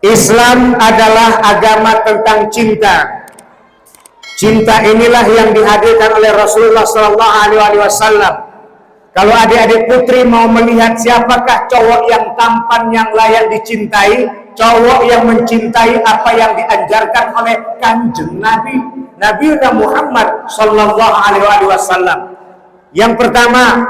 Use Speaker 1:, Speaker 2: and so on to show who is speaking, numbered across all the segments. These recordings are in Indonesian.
Speaker 1: Islam adalah agama tentang cinta. Cinta inilah yang dihadirkan oleh Rasulullah SAW. Kalau adik-adik putri mau melihat siapakah cowok yang tampan, yang layak dicintai, cowok yang mencintai apa yang diajarkan oleh Kanjeng Nabi Muhammad SAW. Yang pertama,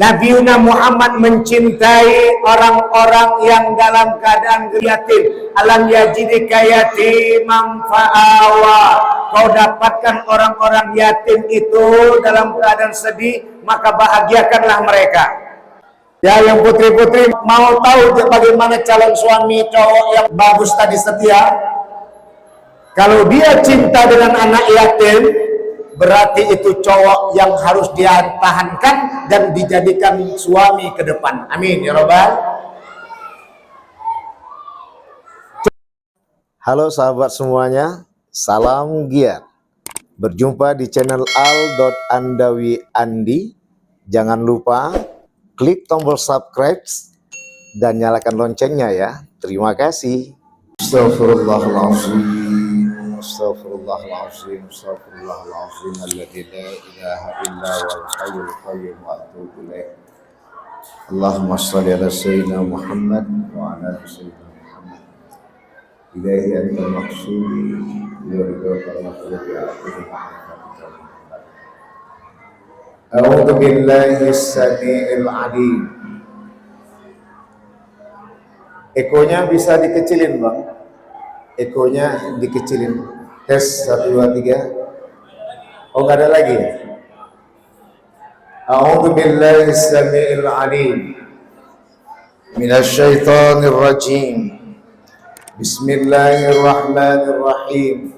Speaker 1: Nabi Muhammad mencintai orang-orang yang dalam keadaan yatim. Alam yajidika yatiman fa'awa. Kau dapatkan orang-orang yatim itu dalam keadaan sedih, maka bahagiakanlah mereka. Ya, yang putri-putri mau tahu bagaimana calon suami cowok yang bagus tadi, setia? Kalau dia cinta dengan anak yatim, berarti itu cowok yang harus dia tahankan dan dijadikan suami ke depan. Amin ya Rabbal.
Speaker 2: Halo sahabat semuanya, salam giat. Berjumpa di channel al.andawi.andi. Jangan lupa klik tombol subscribe dan nyalakan loncengnya ya. Terima kasih. Astagfirullahaladzim. Astaghfirullahaladzim, astaghfirullahaladzim, alladzi la ilaha illa wal hayyul qayyum wa atubu ilaih. Allahumma shalli ala sayyidina Muhammad wa ala sayyidina Muhammad. Ilaihi anta maqsudi wa ridha wa maghfirati A'udzu billahi as-sami'il 'alim. Ekonya bisa dikecilin, Bang. Ekonya dikecilin. Tes 1 2 3. Oh, enggak ada lagi ya? A'udzu billahi as-sami'il 'alim minasy syaithanir rajim. Bismillahirrahmanirrahim.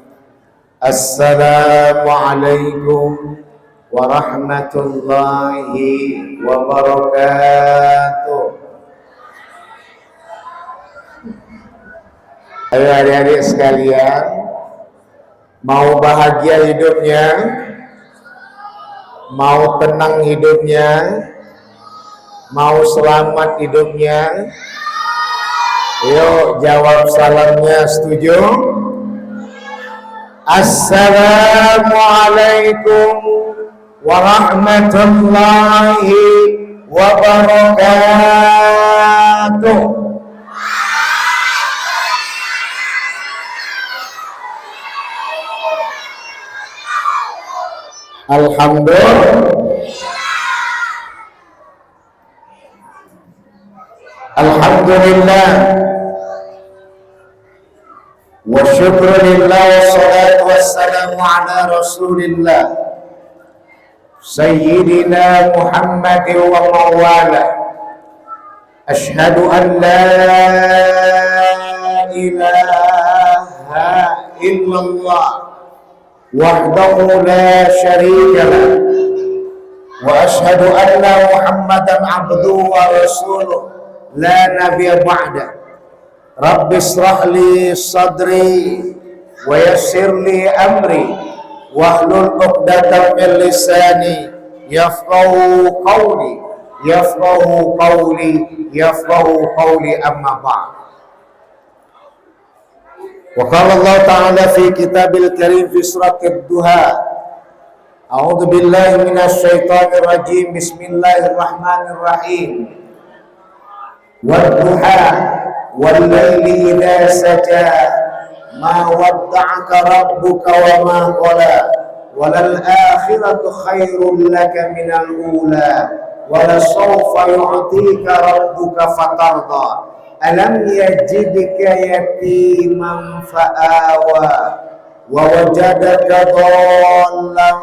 Speaker 2: Assalamualaikum warahmatullahi wabarakatuh. Ayo adik-adik sekalian, mau bahagia hidupnya, mau tenang hidupnya, mau selamat hidupnya, yuk jawab salamnya. Setuju? Assalamualaikum warahmatullahi wabarakatuh. Alhamdulillah wa syukrulillah wa salatu wassalamu ala rasulillah sayyidina Muhammad wa mawala. Ashhadu an la ilaha illallah wahdahu la syarika lah, wa ashhadu anna Muhammadan abduhu wa rasuluh la nabiyya ba'da. Rabbi israh li sadri wa yassir li amri wahlul 'uqdatam min lisani yafqahu qawli amma ba'd. Wa qala Allah ta'ala fi kitabil karim fi suratul duha. A'udzu billahi minasy syaithanir rajim. Bismillahirrahmanirrahim. Wad-duha wal laili idza saja ma wadda'aka rabbuka wa ma qala walal akhiratu khairul laka minal ula wala sawfa yu'tika rabbuka fatarda. Alam yajidka yatiman fa'awa wa wajadaka dhallan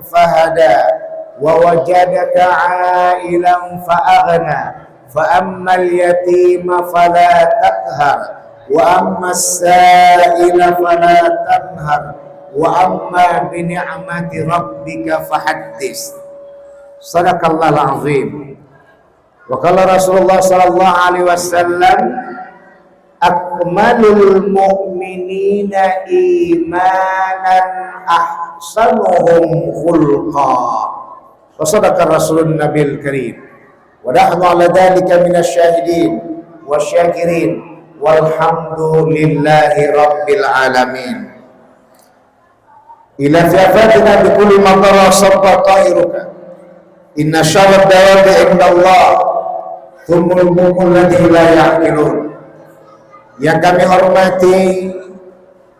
Speaker 2: fahada wa wajadaka 'ailan fa'aghna fa ammal yatima fala taqhar wa ammas sa'ila fala tanhar wa amma bi ni'mati rabbika fahaddits. Sadaqallahul azim. Wa qala Rasulullah sallallahu alaihi wasallam, akmalul mu'minina imanan ahsanuhum khulqa. Wa sadaqa Rasulun Nabil Karim. Wa nahnu ala dhalika minasy syahidin wasyakirin walhamdulillahi rabbil alamin. Ila fiafatina bikulli madara sabba ta'iruka inna syarad dawabi indallah thumul mukul ladhi la ya'qilun. Yang kami hormati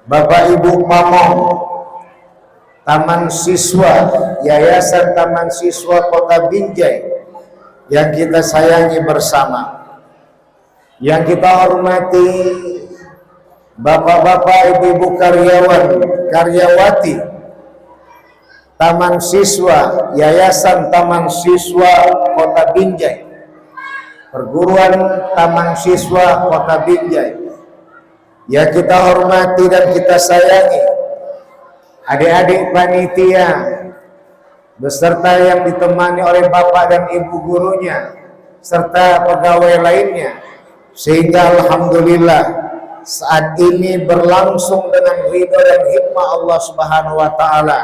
Speaker 2: Bapak Ibu Pamong, Taman Siswa, Yayasan Taman Siswa Kota Binjai yang kita sayangi bersama. Yang kita hormati Bapak-bapak, Ibu-ibu karyawan, karyawati Taman Siswa, Yayasan Taman Siswa Kota Binjai, Perguruan Taman Siswa Kota Binjai, yang kita hormati dan kita sayangi adik-adik panitia beserta yang ditemani oleh bapak dan ibu gurunya serta pegawai lainnya, sehingga alhamdulillah saat ini berlangsung dengan ridha dan hikmah Allah Subhanahu wa taala.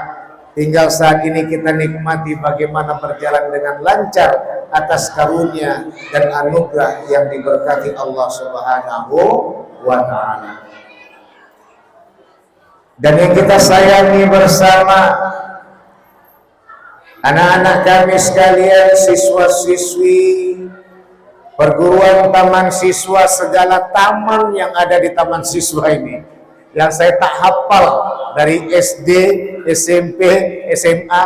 Speaker 2: Tinggal saat ini kita nikmati bagaimana berjalan dengan lancar atas karunia dan anugerah yang diberkati Allah Subhanahu wa taala. Dan yang kita sayangi bersama anak-anak kami sekalian, siswa-siswi perguruan Taman Siswa, segala taman yang ada di Taman Siswa ini yang saya tak hafal, dari SD, SMP, SMA,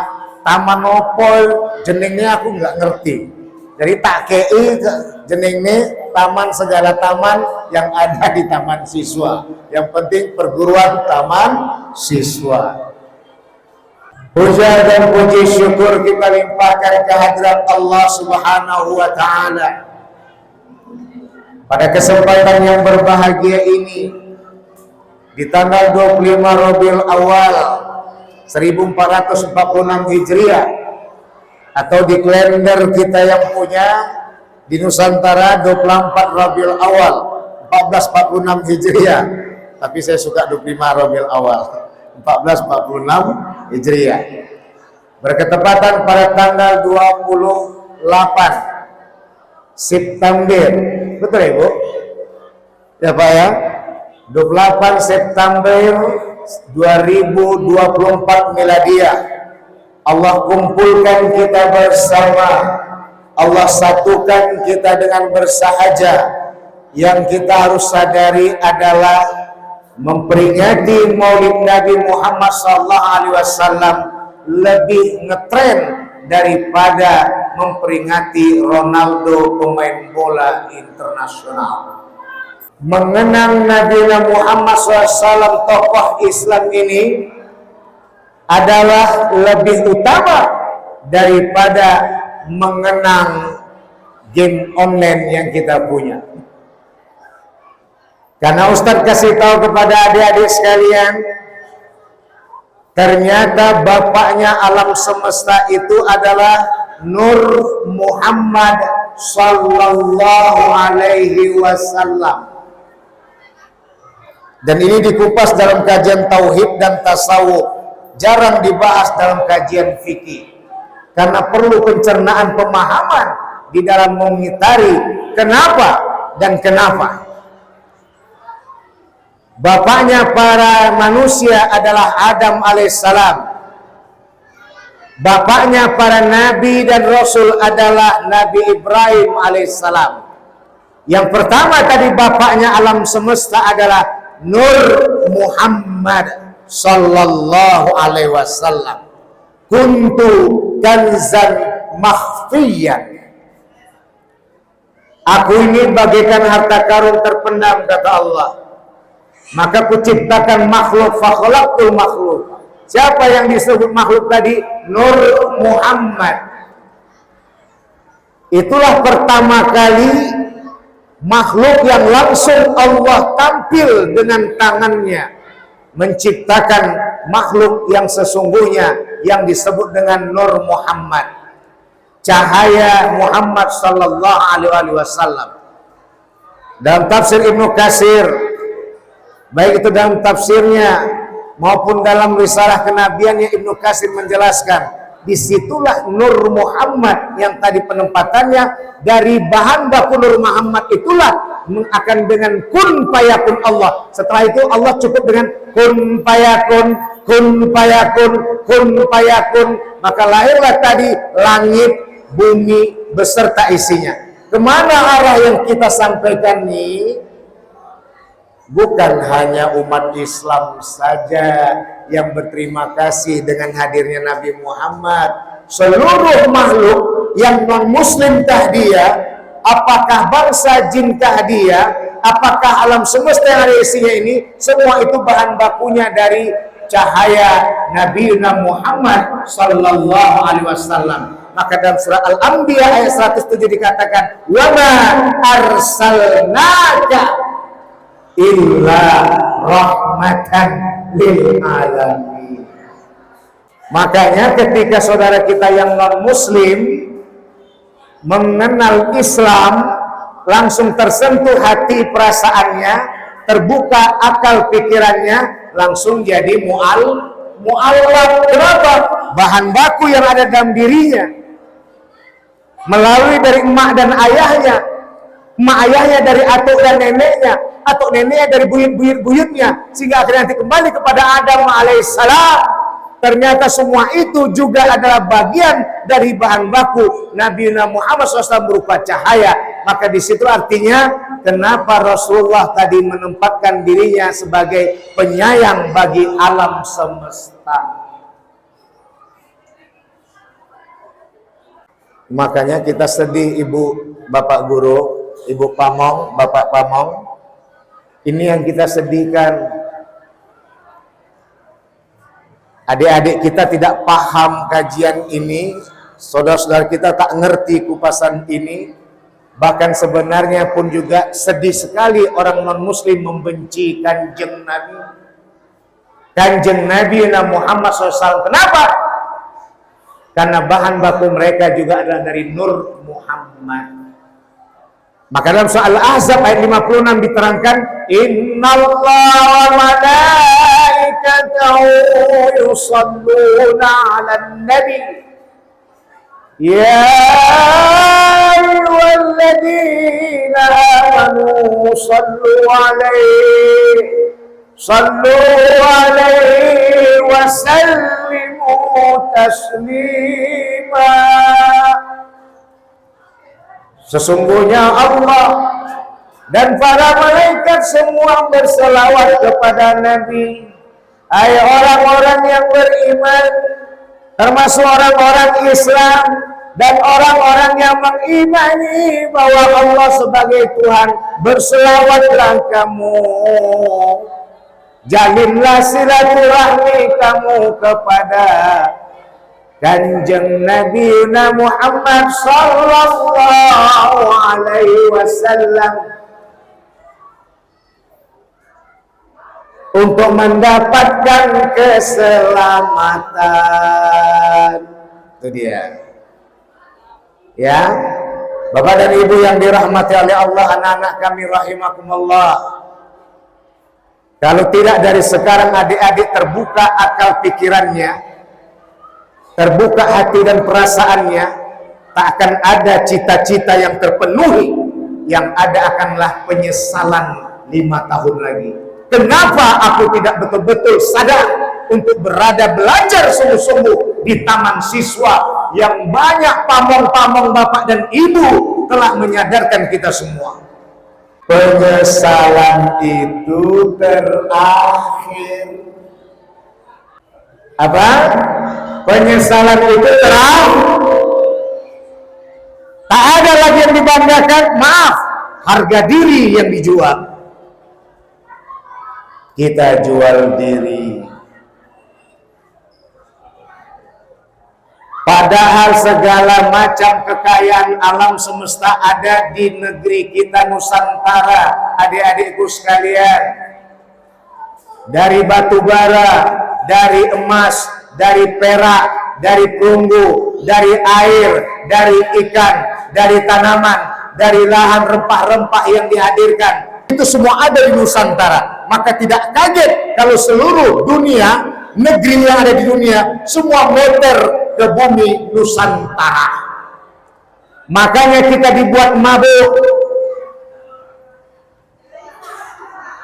Speaker 2: taman opol jenengnya aku nggak ngerti. Jadi tak kei jenengnya taman, segala taman yang ada di Taman Siswa. Yang penting perguruan Taman Siswa. Puja dan puji syukur kita limpahkan kehadirat Allah Subhanahu wa taala. Pada kesempatan yang berbahagia ini, di tanggal 25 Rabiul Awal 1446 Hijriah, atau di kalender kita yang punya di Nusantara 24 Rabiul Awal 1446 Hijriah, tapi saya suka 25 Rabiul Awal 1446 Hijriah, berketepatan pada tanggal 28 September, betul ya Bu? Ya Pak ya, 28 September 2024 Miladiah. Allah kumpulkan kita bersama, Allah satukan kita dengan bersahaja. Yang kita harus sadari adalah memperingati Maulid Nabi Muhammad SAW lebih ngetren daripada memperingati Ronaldo, pemain bola internasional. Mengenang Nabi Muhammad SAW, tokoh Islam ini adalah lebih utama daripada mengenang game online yang kita punya. Karena Ustadz kasih tahu kepada adik-adik sekalian, ternyata bapaknya alam semesta itu adalah Nur Muhammad Sallallahu Alaihi Wasallam. Dan ini dikupas dalam kajian tauhid dan tasawuf, jarang dibahas dalam kajian fikih, karena perlu pencernaan pemahaman di dalam mengitari kenapa dan kenapa. Bapaknya para manusia adalah Adam alaihissalam. Bapaknya para nabi dan rasul adalah Nabi Ibrahim alaihissalam. Yang pertama tadi bapaknya alam semesta adalah Nur Muhammad Sallallahu Alaihi Wasallam. Kuntu kanzan makhfiyan. Aku ini bagaikan harta karun terpendam, kata Allah. Maka kuciptakan makhluk, fakhalaqtul makhluk. Siapa yang disebut makhluk tadi? Nur Muhammad. Itulah pertama kali makhluk yang langsung Allah tampil dengan tangannya menciptakan makhluk yang sesungguhnya yang disebut dengan Nur Muhammad, cahaya Muhammad Sallallahu Alaihi Wasallam. Dalam tafsir Ibnu Katsir, baik itu dalam tafsirnya maupun dalam risalah kenabiannya, Ibnu Katsir menjelaskan
Speaker 1: disitulah Nur Muhammad yang tadi penempatannya dari bahan baku Nur Muhammad itulah akan dengan kun fayakun Allah. Setelah itu Allah cukup dengan kun fayakun, kun fayakun, kun fayakun, maka lahirlah tadi langit, bumi beserta isinya. Kemana arah yang kita sampaikan nih? Bukan hanya umat Islam saja yang berterima kasih dengan hadirnya Nabi Muhammad. Seluruh makhluk yang non-muslim kah dia, apakah bangsa jin kah dia, apakah alam semesta yang ada isinya ini, semua itu bahan bakunya dari cahaya Nabi Muhammad sallallahu alaihi wasallam. Maka dalam surah Al-Anbiya ayat 107 dikatakan, "Wa ma arsalnaka illa rahmatan lil alamin." Makanya ketika saudara kita yang non muslim mengenal Islam, langsung tersentuh hati perasaannya, terbuka akal pikirannya, langsung jadi mu'allaf. Kenapa? Bahan baku yang ada dalam dirinya melalui dari emak dan ayahnya, emak ayahnya dari atuk dan neneknya, atau neneknya dari buyut-buyutnya, sehingga akhirnya nanti kembali kepada Adam alaihissalam. Ternyata semua itu juga adalah bagian dari bahan baku Nabi Muhammad SAW berupa cahaya. Maka di situ artinya kenapa Rasulullah tadi menempatkan dirinya sebagai penyayang bagi alam semesta. Makanya kita sedih, Ibu, Bapak Guru, Ibu Pamong, Bapak Pamong. Ini yang kita sedihkan. Adik-adik kita tidak paham kajian ini, saudara-saudara kita tak ngerti kupasan ini. Bahkan sebenarnya pun juga sedih sekali orang non-muslim membenci Kanjeng Nabi. Kanjeng Nabi Muhammad SAW. Kenapa? Karena bahan baku mereka juga adalah dari Nur Muhammad. Maka dalam surah Al-Ahzab ayat 56 diterangkan, innallaha wa malaikatahu yusalluna 'alan nabi ya ayyuhalladzina amanu sallu alaihi wa sallimu taslima. Sesungguhnya Allah dan para malaikat semua berselawat kepada Nabi. Hai orang-orang yang beriman, termasuk orang-orang Islam dan orang-orang yang mengimani bahwa Allah sebagai Tuhan, berselawatlah kamu. Jalinlah silaturahmi kamu kepada Kanjeng Nabi Muhammad sallallahu alaihi wasallam untuk mendapatkan keselamatan. Itu dia. Ya, Bapak dan Ibu yang dirahmati oleh Allah, anak-anak kami rahimakumullah. Kalau tidak dari sekarang adik-adik terbuka akal pikirannya, terbuka hati dan perasaannya, tak akan ada cita-cita yang terpenuhi. Yang ada akanlah penyesalan 5 tahun lagi. Kenapa aku tidak betul-betul sadar untuk berada belajar sungguh-sungguh di taman siswa yang banyak pamong-pamong bapak dan ibu telah menyadarkan kita semua. Penyesalan itu terakhir. Apa? Penyesalan itu terakhir. Tak ada lagi yang dibanggakan. Maaf, harga diri yang dijual. Kita jual diri. Padahal segala macam kekayaan alam semesta ada di negeri kita Nusantara, adik-adikku sekalian. Dari batu bara, dari emas, dari perak, dari perunggu, dari air, dari ikan, dari tanaman, dari lahan rempah-rempah yang dihadirkan. Itu semua ada di Nusantara. Maka tidak kaget kalau seluruh dunia, negeri yang ada di dunia, semua meter ke bumi Nusantara. Makanya kita dibuat mabuk.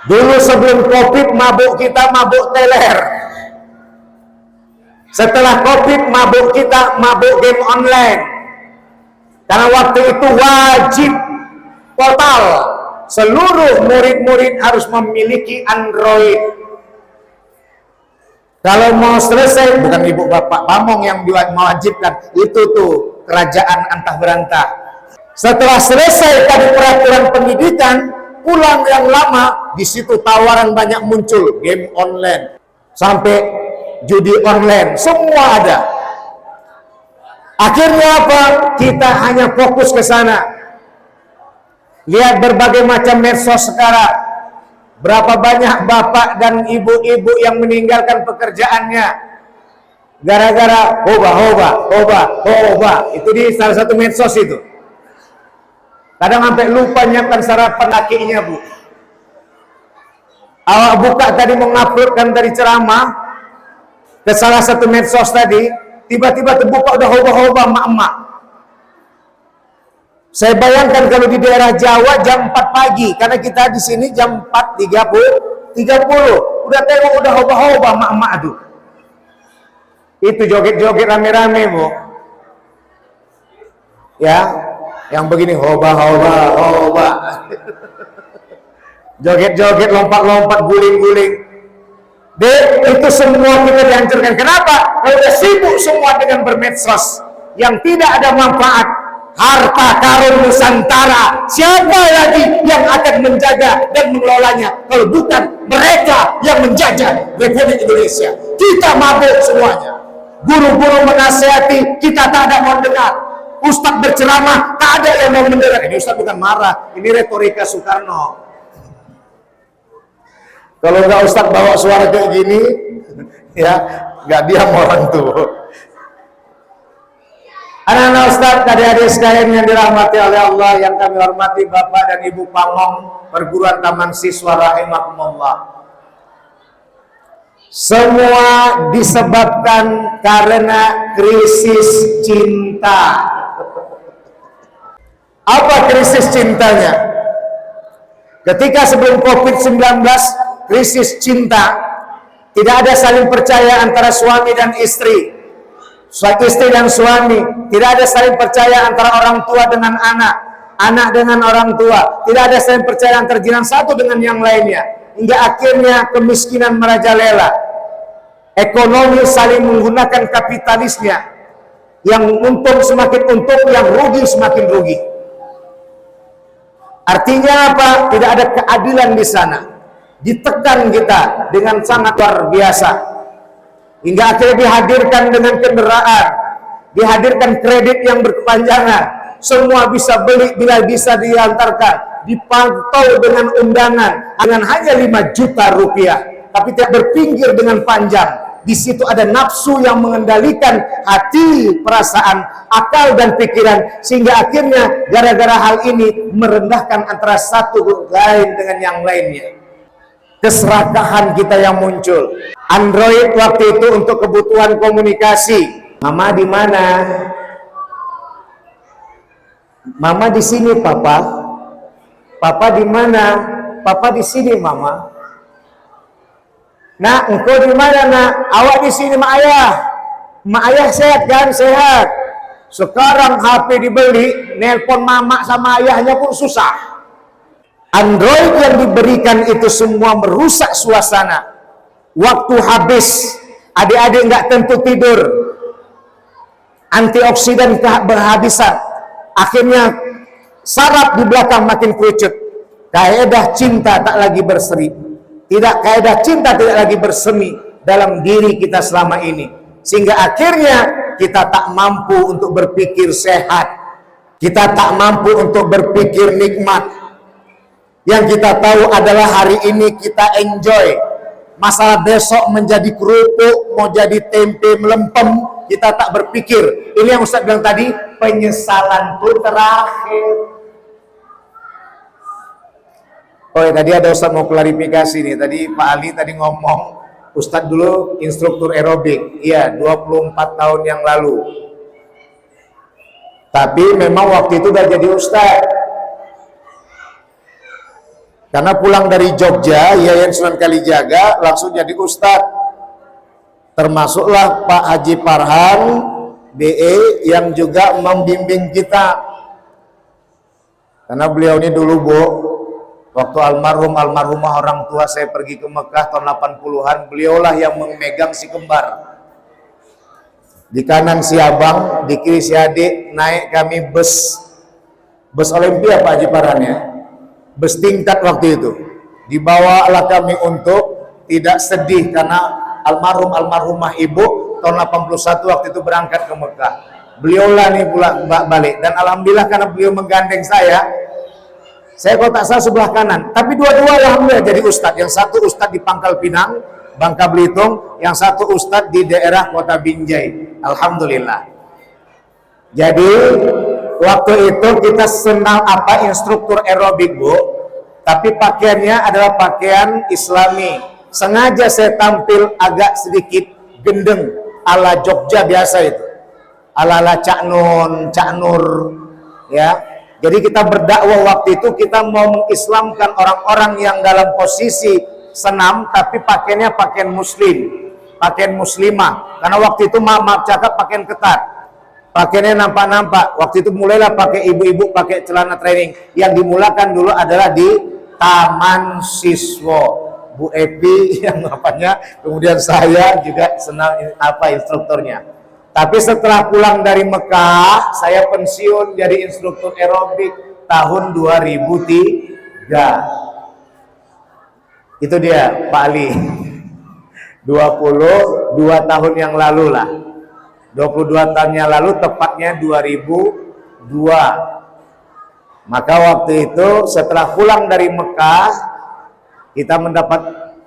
Speaker 1: Dulu sebelum Covid mabuk kita mabuk teler. Setelah Covid mabuk kita mabuk game online. Karena waktu itu wajib total seluruh murid-murid harus memiliki Android. Kalau mau selesai, bukan ibu bapak pamong yang mewajibkan, itu tuh kerajaan antah berantah. Setelah selesai tadi peraturan pendidikan, pulang yang lama, di situ tawaran banyak muncul, game online, sampai judi online, semua ada. Akhirnya apa? Kita hanya fokus ke sana. Lihat berbagai macam medsos sekarang. Berapa banyak bapak dan ibu-ibu yang meninggalkan pekerjaannya gara-gara hoba. Itu di salah satu medsos itu. Kadang sampai lupa nyiapkan sarapan lakinya, Bu. Awak buka tadi menguploadkan dari ceramah ke salah satu medsos tadi, tiba-tiba terbuka udah hoba emak-emak. Saya bayangkan kalau di daerah Jawa jam 4 pagi, karena kita di sini jam 4.30, udah tengok udah hoba emak-emak tuh. Itu joget-joget rame-rame, Bu. Ya, yang begini hoba. Joget-joget, lompat-lompat, guling-guling. Dek, itu semua kita dihancurkan. Kenapa? Kalau udah sibuk semua dengan bermedsos yang tidak ada manfaat. Harta karun Nusantara, siapa lagi yang akan menjaga dan mengelolanya kalau bukan mereka yang menjajah Republik Indonesia? Kita mabuk semuanya. Guru-guru menasihati, kita tak ada mau dengar. Ustadz berceramah, tak ada yang mau mendengar. Ini Ustadz bukan marah, ini retorika Soekarno. Kalau nggak Ustadz bawa suara kayak gini, ya nggak diam orang tuh. Anak-anak Ustadz, adik-adik sekalian yang dirahmati oleh Allah, yang kami hormati Bapak dan Ibu Pamong Perguruan Taman Siswa rahimakumullah. Semua disebabkan karena krisis cinta. Apa krisis cintanya? Ketika sebelum COVID-19, krisis cinta, tidak ada saling percaya antara suami dan istri. Istri dan suami, tidak ada saling percaya antara orang tua dengan anak, anak dengan orang tua, tidak ada saling percaya antara jiran satu dengan yang lainnya, hingga akhirnya kemiskinan merajalela, ekonomi saling menggunakan kapitalisnya, yang untung semakin untung, yang rugi semakin rugi. Artinya apa? Tidak ada keadilan di sana, ditekan kita dengan sangat luar biasa. Hingga akhirnya dihadirkan dengan kendaraan, dihadirkan kredit yang berkepanjangan, semua bisa beli bila bisa diantarkan, dipantau dengan undangan dengan hanya 5 juta rupiah, tapi tidak berpinggir dengan panjang. Di situ ada nafsu yang mengendalikan hati, perasaan, akal dan pikiran, sehingga akhirnya gara-gara hal ini merendahkan antara satu lain dengan yang lainnya. Keserakahan kita yang muncul. Android waktu itu untuk kebutuhan komunikasi. Mama di mana? Mama di sini, Papa. Papa di mana? Papa di sini, Mama. Nak, engkau di mana, Nak? Awak di sini, Mak Ayah. Mak Ayah sehat kan? Sehat. Sekarang HP dibeli, nelpon mama sama ayahnya pun susah. Android yang diberikan itu semua merusak suasana. Waktu habis, adik-adik nggak tentu tidur, antioksidan berhabisan, akhirnya saraf di belakang makin kerucut. Kaedah cinta tak lagi berseri, kaedah cinta tidak lagi bersemi dalam diri kita selama ini, sehingga akhirnya kita tak mampu untuk berpikir sehat, kita tak mampu untuk berpikir nikmat. Yang kita tahu adalah hari ini kita enjoy, masalah besok menjadi kerupuk, mau jadi tempe melempem, kita tak berpikir. Ini yang Ustaz bilang tadi, penyesalan pun terakhir. Oh ya, tadi ada Ustaz mau klarifikasi nih, tadi Pak Ali tadi ngomong Ustadz dulu instruktur aerobik, iya 24 tahun yang lalu. Tapi memang waktu itu udah jadi ustadz. Karena pulang dari Jogja, Yayan Sunan Kalijaga, langsung jadi ustadz. Termasuklah Pak Haji Farhan, BE, yang juga membimbing kita. Karena beliau ini dulu, Bu, waktu almarhumah orang tua saya pergi ke Mekah tahun 80-an, beliaulah yang memegang si kembar. Di kanan si abang, di kiri si adik, naik kami bus Olimpia Pak Haji Farhan ya. Bus tingkat waktu itu. Dibawalah kami untuk tidak sedih karena almarhumah ibu tahun 81 waktu itu berangkat ke Mekah. Beliaulah nih pulang balik, dan alhamdulillah karena beliau menggandeng saya kalau tak salah sebelah kanan, tapi dua-dua alhamdulillah jadi ustadz. Yang satu ustadz di Pangkal Pinang, Bangka Belitung, yang satu ustadz di daerah Kota Binjai. Alhamdulillah. Jadi waktu itu kita senang instruktur aerobik, Bu, tapi pakaiannya adalah pakaian Islami. Sengaja saya tampil agak sedikit gendeng ala Jogja biasa itu, ala Cak Nur ya. Jadi kita berdakwah waktu itu, kita mau mengislamkan orang-orang yang dalam posisi senam tapi pakaiannya pakaian muslim, pakaian muslimah. Karena waktu itu maaf cakap pakaian ketat, pakaiannya nampak-nampak. Waktu itu mulailah pakai ibu-ibu pakai celana training. Yang dimulakan dulu adalah di Taman Siswo, Bu Epi yang apanya, kemudian saya juga senang instrukturnya. Tapi setelah pulang dari Mekah, saya pensiun jadi instruktur aerobik tahun 2003. Itu dia Pak Ali. 22 tahun yang lalu lah. 22 tahun yang lalu, tepatnya 2002. Maka waktu itu setelah pulang dari Mekah, kita mendapat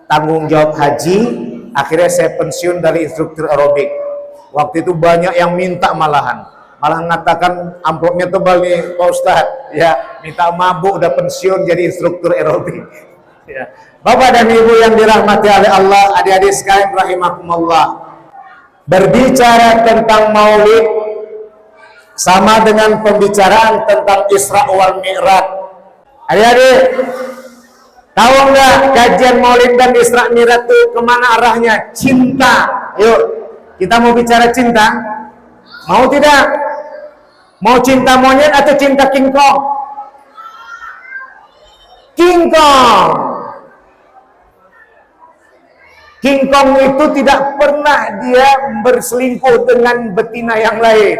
Speaker 1: tanggung jawab haji. Akhirnya saya pensiun dari instruktur aerobik. Waktu itu banyak yang minta malah mengatakan amplopnya tebal nih Pak Ustadz, ya minta mabuk udah pensiun jadi instruktur aerobik. Ya. Bapak dan Ibu yang dirahmati oleh Allah, adik-adik sekalian rahimakumullah, berbicara tentang maulid sama dengan pembicaraan tentang Isra wal Mi'raj. Adik-adik, tahu nggak kajian maulid dan Isra Mi'raj itu kemana arahnya? Cinta. Yuk, kita mau bicara cinta, mau tidak? Mau cinta monyet atau cinta King Kong? King Kong. King Kong itu tidak pernah dia berselingkuh dengan betina yang lain.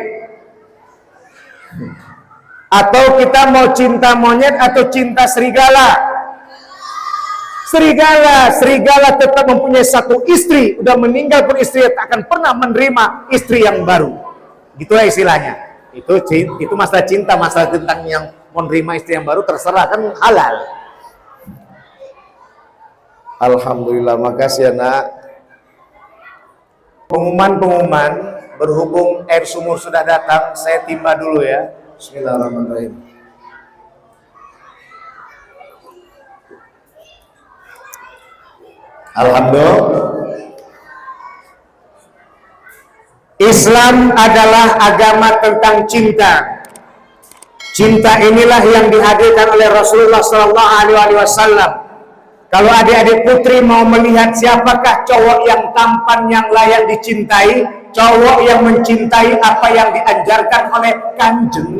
Speaker 1: Atau kita mau cinta monyet atau cinta serigala? Serigala tetap mempunyai satu istri, udah meninggal pun istri tak akan pernah menerima istri yang baru. Gitulah istilahnya. Itu masalah cinta, masalah tentang yang menerima istri yang baru terserah, kan halal. Alhamdulillah, makasih ya nak. Pengumuman berhubung air sumur sudah datang, saya timba dulu ya. Bismillahirrahmanirrahim. Alhamdulillah. Islam adalah agama tentang cinta. Cinta inilah yang dihadirkan oleh Rasulullah SAW. Kalau adik-adik putri mau melihat siapakah cowok yang tampan, yang layak dicintai, cowok yang mencintai apa yang diajarkan oleh Kanjeng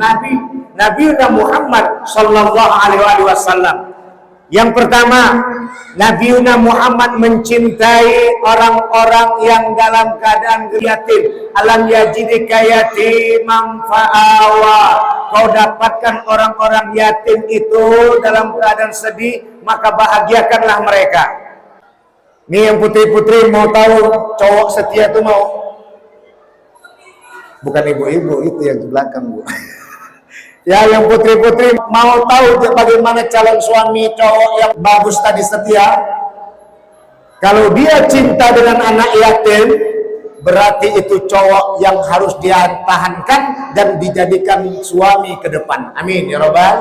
Speaker 1: Nabi Muhammad SAW. Yang pertama, Nabi Muhammad mencintai orang-orang yang dalam keadaan yatim. Alam yajidika yatiman fa'awa. Kau dapatkan orang-orang yatim itu dalam keadaan sedih, maka bahagiakanlah mereka. Ini yang putri-putri mau tahu cowok setia itu mau? Bukan ibu-ibu, itu yang di belakang, Bu. Ya, yang putri-putri mau tahu bagaimana calon suami cowok yang bagus tadi setia? Kalau dia cinta dengan anak yatim, berarti itu cowok yang harus dia tahankan dan dijadikan suami ke depan. Amin ya Rabbal.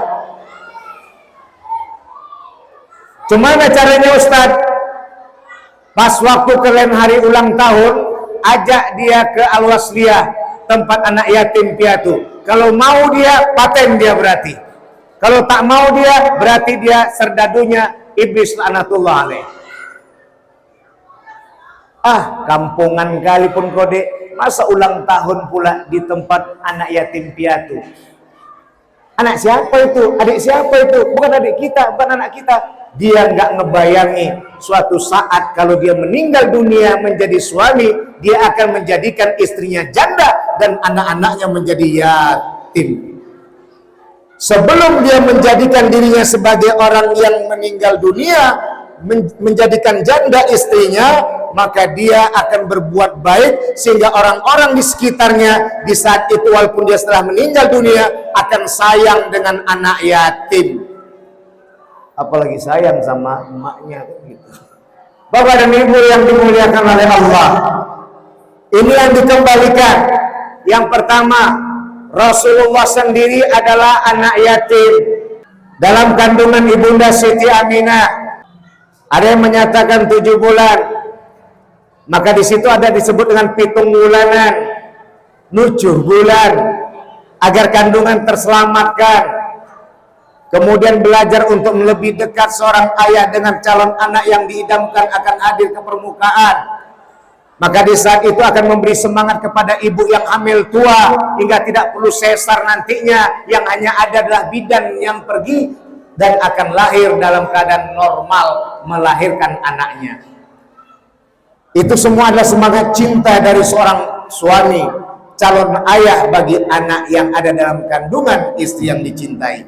Speaker 1: Gimana caranya Ustadz? Pas waktu kalian hari ulang tahun, ajak dia ke Al-Wasliyah, tempat anak yatim piatu. Kalau mau dia, paten dia berarti. Kalau tak mau dia, berarti dia serdadunya iblis laknatullah alaih. Kampungan kali pun kode, masa ulang tahun pula di tempat anak yatim piatu. Anak siapa itu? Adik siapa itu? Bukan adik kita, bukan anak kita. Dia nggak ngebayangi suatu saat kalau dia meninggal dunia menjadi suami, dia akan menjadikan istrinya janda dan anak-anaknya menjadi yatim. Sebelum dia menjadikan dirinya sebagai orang yang meninggal dunia, menjadikan janda istrinya, maka dia akan berbuat baik sehingga orang-orang di sekitarnya di saat itu walaupun dia setelah meninggal dunia akan sayang dengan anak yatim, apalagi sayang sama emaknya gitu. Bapak dan Ibu yang dimuliakan oleh Allah, ini yang dikembalikan. Yang pertama, Rasulullah sendiri adalah anak yatim dalam kandungan ibunda Siti Aminah. Ada yang menyatakan 7 bulan. Maka di situ ada disebut dengan 7 bulanan, 7 bulan, agar kandungan terselamatkan. Kemudian belajar untuk lebih dekat seorang ayah dengan calon anak yang diidamkan akan hadir ke permukaan. Maka di saat itu akan memberi semangat kepada ibu yang hamil tua hingga tidak perlu sesar nantinya, yang hanya ada adalah bidan yang pergi dan akan lahir dalam keadaan normal melahirkan anaknya. Itu semua adalah semangat cinta dari seorang suami, calon ayah bagi anak yang ada dalam kandungan istri yang dicintai.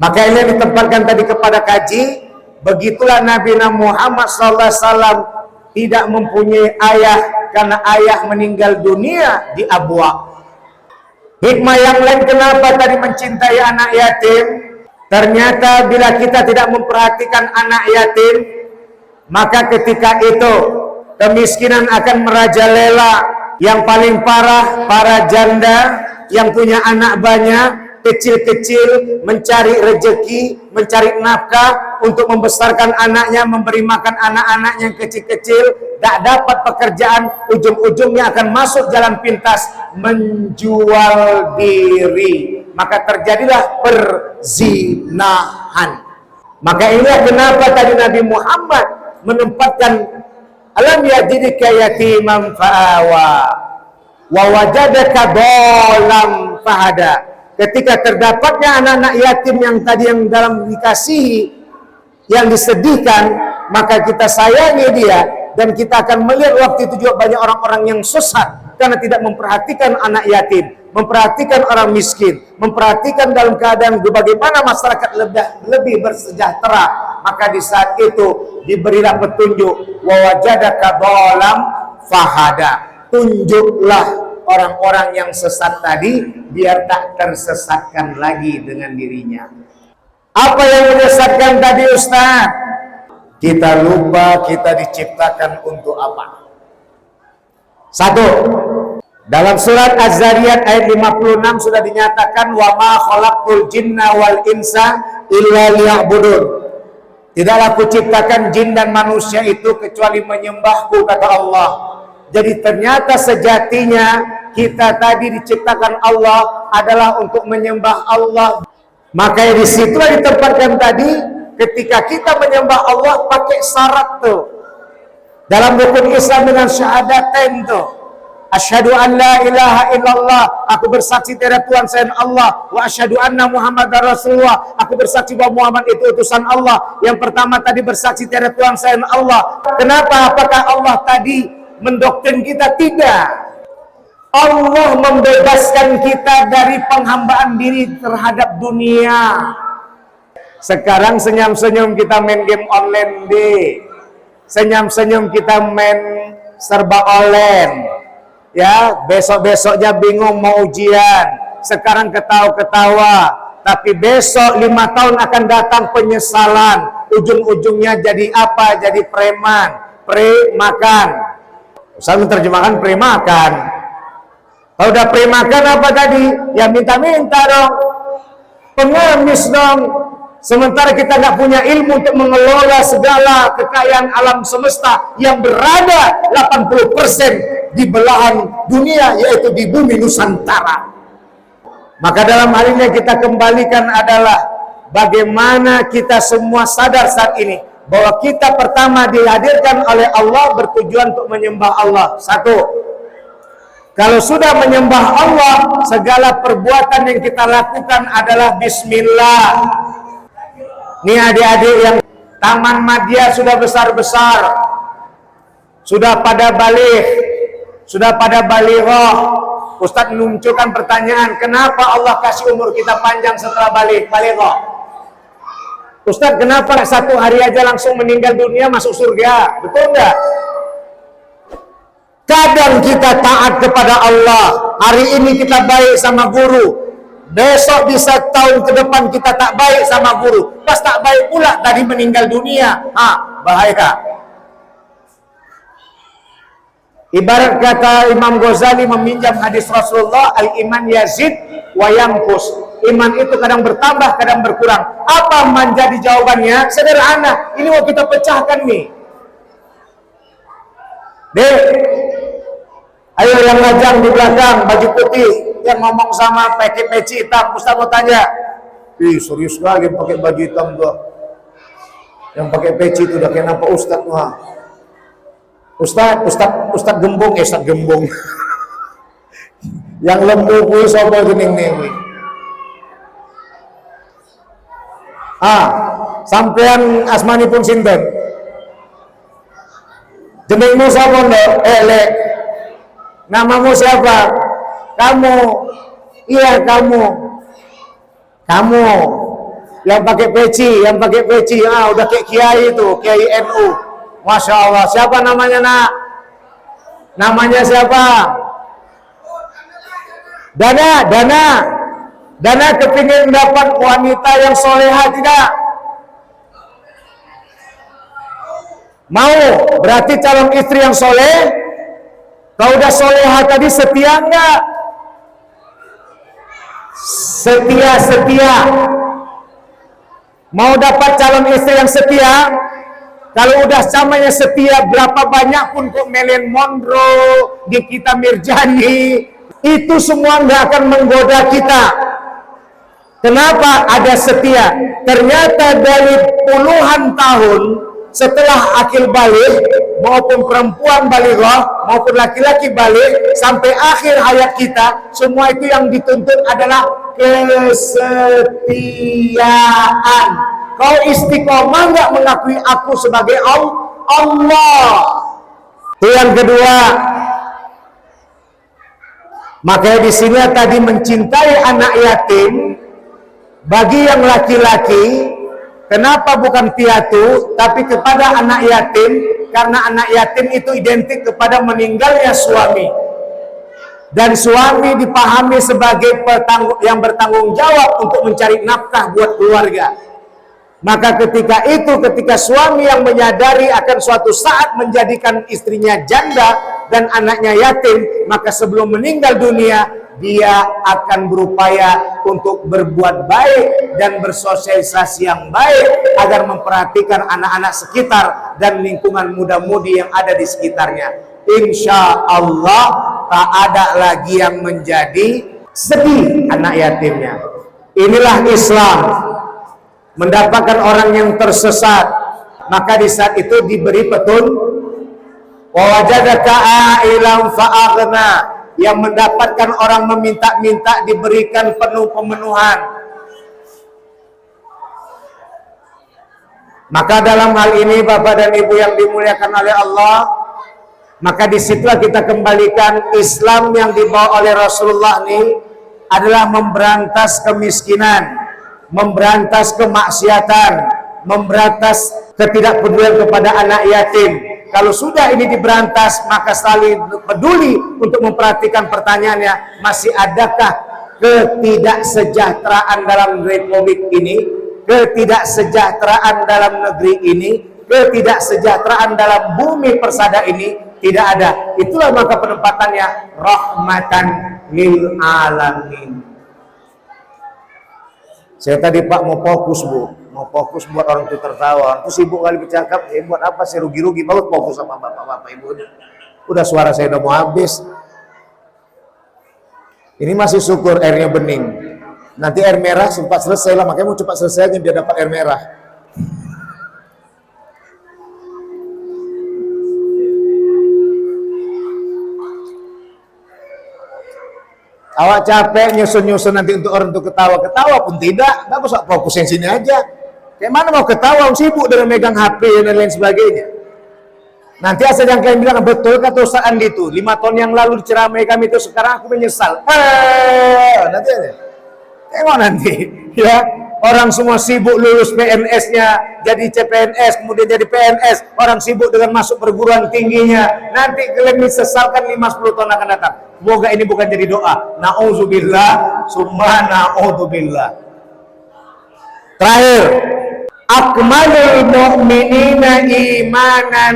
Speaker 1: Maka ini ditempatkan tadi kepada kaji, begitulah Nabi Muhammad SAW tidak mempunyai ayah karena ayah meninggal dunia di Abwa. Hikmah yang lain kenapa tadi mencintai anak yatim? Ternyata bila kita tidak memperhatikan anak yatim, maka ketika itu kemiskinan akan merajalela. Yang paling parah para janda yang punya anak banyak, kecil-kecil, mencari rezeki, mencari nafkah untuk membesarkan anaknya, memberi makan anak-anak yang kecil-kecil, tak dapat pekerjaan, ujung-ujungnya akan masuk jalan pintas, menjual diri. Maka terjadilah perzinahan. Maka inilah kenapa tadi Nabi Muhammad menempatkan alam yajidika yatiman fa'awa wa wajadaka dhalam fahada. Ketika terdapatnya anak-anak yatim yang tadi yang dalam dikasihi, yang disedihkan, maka kita sayangi dia, dan kita akan melihat waktu itu juga banyak orang-orang yang sesat karena tidak memperhatikan anak yatim, memperhatikan orang miskin, memperhatikan dalam keadaan bagaimana masyarakat lebih bersejahtera. Maka di saat itu diberilah petunjuk, wa wajadaka dhalam fahada. Tunjuklah orang-orang yang sesat tadi biar tak tersesatkan lagi dengan dirinya. Apa yang menyesatkan tadi Ustaz? Kita lupa kita diciptakan untuk apa. Satu, dalam surat Az-Zariyat ayat 56 sudah dinyatakan, wa ma khalaqtul jinna wal insa illa liya'budun. Tidaklah kuciptakan jin dan manusia itu kecuali menyembahku, kata Allah. Jadi ternyata sejatinya kita tadi diciptakan Allah adalah untuk menyembah Allah. Maka di situlah ditempatkan tadi, ketika kita menyembah Allah pakai syarat tuh. Dalam rukun Islam dengan syahadatain tuh. Asyhadu an la ilaha illallah, aku bersaksi tiada Tuhan selain Allah, wa asyhadu anna Muhammadar Rasulullah, aku bersaksi bahwa Muhammad itu utusan Allah. Yang pertama tadi bersaksi tiada Tuhan selain Allah. Kenapa? Apakah Allah tadi mendoktrin kita? Tidak. Allah membebaskan kita dari penghambaan diri terhadap dunia. Sekarang senyum-senyum kita main game online deh. Senyum-senyum kita main serba online. Ya, besok-besoknya bingung mau ujian. Sekarang ketawa-ketawa, tapi besok 5 tahun akan datang penyesalan. Ujung-ujungnya jadi apa? Jadi preman, pre-makan. Saya menerjemahkan pre-makan. Kalau udah pre-makan apa tadi? Ya minta-minta dong. Pengemis dong. Sementara kita nggak punya ilmu untuk mengelola segala kekayaan alam semesta yang berada 80% di belahan dunia, yaitu di bumi Nusantara. Maka dalam hal ini yang kita kembalikan adalah bagaimana kita semua sadar saat ini bahwa kita pertama dihadirkan oleh Allah bertujuan untuk menyembah Allah. Satu, kalau sudah menyembah Allah, segala perbuatan yang kita lakukan adalah bismillah. Nih adik-adik yang taman madya sudah besar-besar, sudah pada balik, sudah pada balighah. Ustadz menunjukkan pertanyaan, kenapa Allah kasih umur kita panjang setelah balighah? Ustadz, kenapa satu hari aja langsung meninggal dunia masuk surga? Betul enggak? Kadang kita taat kepada Allah, hari ini kita baik sama guru, besok bisa tahun ke depan kita tak baik sama guru, pas tak baik pula tadi meninggal dunia. Bahaya. Ibarat kata Imam Ghazali meminjam hadis Rasulullah, al-iman yazid wa yanqus. Iman itu kadang bertambah, kadang berkurang. Apa menjadi jawabannya? Sederhana. Ini mau kita pecahkan nih. Dek, ayo yang lajang di belakang, baju putih, yang ngomong sama pakai peci hitam. Ustaz mau tanya. Serius sekali pakai baju hitam tuh. Yang pakai peci itu udah kenapa Ustaz tuh? Ustaz gembong, Ustaz gembong. Yang lembu kuwi sapa jenenge kuwi? Sampean asmanipun sinten? Jenengmu sapa, Nduk? Lek. Namamu siapa? Kamu. Iya, kamu. Kamu yang pakai peci, udah kayak kiai itu, kiai NU. Masya Allah, siapa namanya nak? Namanya siapa? Dana kepingin dapat wanita yang soleha tidak? Mau? Berarti calon istri yang soleh. Kalau udah soleha tadi setia enggak? Setia. Mau dapat calon istri yang setia? Kalau udah samanya setia, berapa banyak pun kok Marilyn Monroe, Nikita Mirjani, itu semua nggak akan menggoda kita. Kenapa? Ada setia. Ternyata dari puluhan tahun setelah akil balik, maupun perempuan balighah, maupun laki-laki balik, sampai akhir hayat kita, semua itu yang dituntut adalah kesetiaan. Kau istiqomah nggak mengakui aku sebagai Allah. Itu yang kedua. Makanya di sini tadi mencintai anak yatim. Bagi yang laki-laki, kenapa bukan piatu, tapi kepada anak yatim? Karena anak yatim itu identik kepada meninggalnya suami. Dan suami dipahami sebagai yang bertanggung jawab untuk mencari nafkah buat keluarga. Maka ketika suami yang menyadari akan suatu saat menjadikan istrinya janda dan anaknya yatim, maka sebelum meninggal dunia, dia akan berupaya untuk berbuat baik dan bersosialisasi yang baik agar memperhatikan anak-anak sekitar dan lingkungan muda-mudi yang ada di sekitarnya. Insya Allah tak ada lagi yang menjadi sedih anak yatimnya. Inilah Islam. Mendapatkan orang yang tersesat, maka di saat itu diberi petunjuk. Wa wajadaka a'ilan fa'aghna, yang mendapatkan orang meminta-minta diberikan penuh pemenuhan. Maka dalam hal ini Bapak dan Ibu yang dimuliakan oleh Allah, maka disitulah kita kembalikan Islam yang dibawa oleh Rasulullah ini adalah memberantas kemiskinan, memberantas kemaksiatan, memberantas ketidakpedulian kepada anak yatim. Kalau sudah ini diberantas, maka saling peduli untuk memperhatikan pertanyaannya, masih adakah ketidaksejahteraan dalam republik ini, ketidaksejahteraan dalam negeri ini, ketidaksejahteraan dalam bumi persada ini? Tidak ada. Itulah maka penempatannya rahmatan lil alamin. Saya tadi Pak mau fokus Bu. mau fokus buat orang itu tertawa, orang itu sibuk kali bercakap, buat apa sih rugi-rugi, bagus fokus sama bapak-bapak ibu. Udah suara saya udah mau habis. Ini masih syukur airnya bening. Nanti air merah sempat selesai lah, makanya mau cepat selesai aja biar dapat air merah. Awak capek nyusun-nyusun nanti untuk orang untuk ketawa pun tidak usah fokusin sini aja. Kayak mana mau ketawa, sibuk dengan megang HP dan lain sebagainya. Nanti asal yang kalian bilang betul kata Ustaz Andi itu 5 tahun yang lalu diceramai kami itu, sekarang aku menyesal. Nanti aja. Tengok nanti ya, orang semua sibuk lulus PNS-nya jadi CPNS, kemudian jadi PNS, orang sibuk dengan masuk perguruan tingginya. Nanti kalian disesalkan 5-10 tahun akan datang. Semoga ini bukan jadi doa. Na'udzubillah, summa na'udzubillah. Terakhir, akmalul mu'minina imanan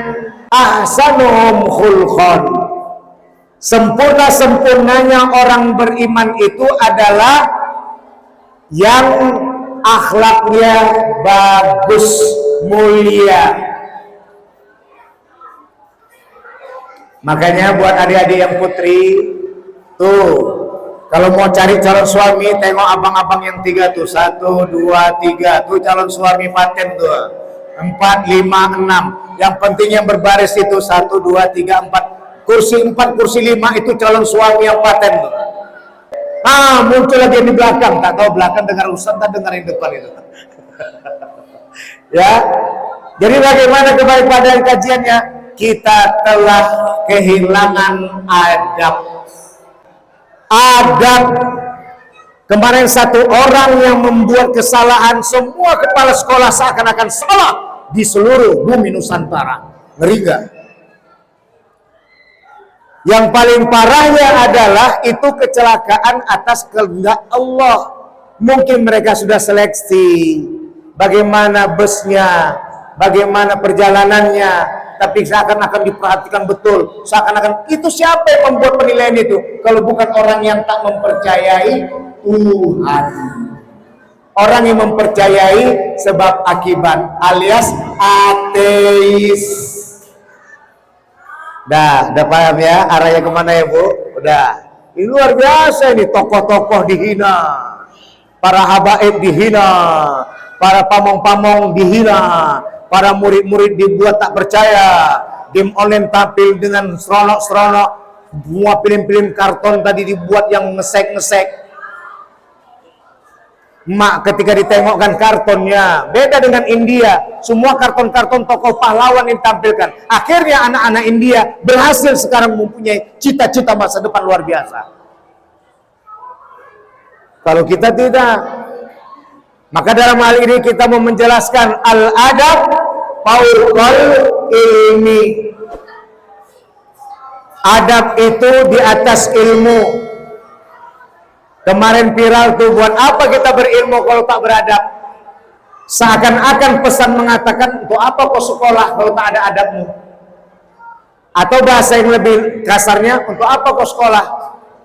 Speaker 1: ahsanuhum khulqan. Sempurna-sempurnanya orang beriman itu adalah yang akhlaknya bagus, mulia. Makanya buat adik-adik yang putri, tuh kalau mau cari calon suami, tengok abang-abang yang 3 tuh, 1, 2, 3, tuh calon suami paten tuh, 4, 5, 6. Yang penting yang berbaris itu 1, 2, 3, 4. Kursi 4, kursi 5 itu calon suami yang paten tuh. Muncul lagi di belakang, tak tahu belakang dengar Ustaz, tak dengar yang depan itu. Ya, jadi bagaimana kepada kajiannya? Kita telah kehilangan adab. Kemarin satu orang yang membuat kesalahan, semua kepala sekolah seakan-akan salah di seluruh bumi Nusantara. Ngeri gak? Yang paling parahnya adalah itu kecelakaan atas kehendak Allah. Mungkin mereka sudah seleksi bagaimana busnya, bagaimana perjalanannya, tapi seakan-akan diperhatikan betul. Seakan-akan itu siapa yang membuat penilaian itu? Kalau bukan orang yang tak mempercayai Tuhan. Orang yang mempercayai sebab akibat alias ateis. Udah paham ya arahnya kemana ya Bu? Udah. Ini luar biasa ini, tokoh-tokoh dihina, para habaib dihina, para pamong-pamong dihina, para murid-murid dibuat tak percaya, game online tampil dengan seronok-seronok, semua film-film karton tadi dibuat yang ngesek-ngesek. Mak ketika ditengokkan kartonnya beda dengan India, semua karton-karton tokoh pahlawan yang ditampilkan. Akhirnya anak-anak India berhasil sekarang mempunyai cita-cita masa depan luar biasa. Kalau kita tidak, maka dalam hal ini kita mau menjelaskan al-adab fauqal ilmi. Adab itu di atas ilmu. Kemarin viral tuh, buat apa kita berilmu kalau tak beradab? Seakan-akan pesan mengatakan, untuk apa kau sekolah kalau tak ada adabmu? Atau bahasa yang lebih kasarnya, untuk apa kau sekolah?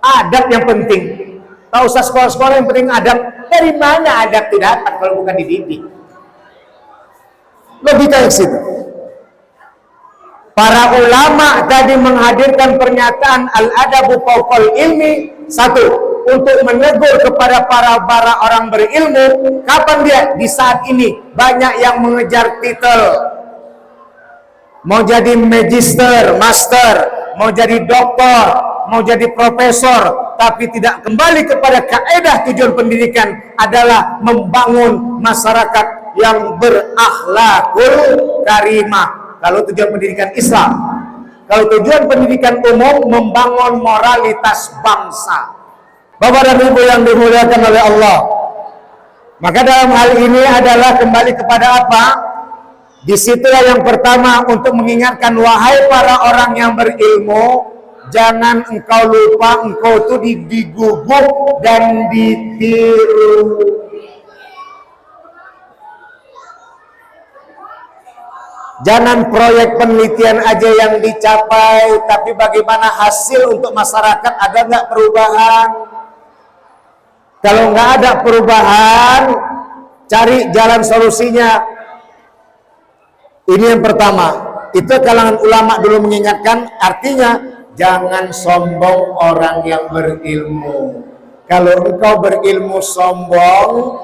Speaker 1: Adab yang penting. Tak usah sekolah-sekolah, yang penting adab. Dari mana adab itu dapat kalau bukan dididik? Logika yang situ. Para ulama tadi menghadirkan pernyataan al-adabu fauqal ilmi. Satu, untuk menegur kepada para orang berilmu. Kapan dia? Di saat ini banyak yang mengejar titel, mau jadi magister, master, mau jadi doktor, mau jadi profesor, tapi tidak kembali kepada kaidah tujuan pendidikan adalah membangun masyarakat yang berakhlakul karimah. Kalau tujuan pendidikan Islam, kalau tujuan pendidikan umum membangun moralitas bangsa. Bapak dan Ibu yang dimuliakan oleh Allah, maka dalam hal ini adalah kembali kepada apa? Disitulah yang pertama untuk mengingatkan, wahai para orang yang berilmu, jangan engkau lupa engkau itu diguguk dan ditiru. Jangan proyek penelitian aja yang dicapai, tapi bagaimana hasil untuk masyarakat, ada nggak perubahan? Kalau nggak ada perubahan, cari jalan solusinya. Ini yang pertama. Itu kalangan ulama dulu mengingatkan, artinya jangan sombong orang yang berilmu. Kalau engkau berilmu sombong,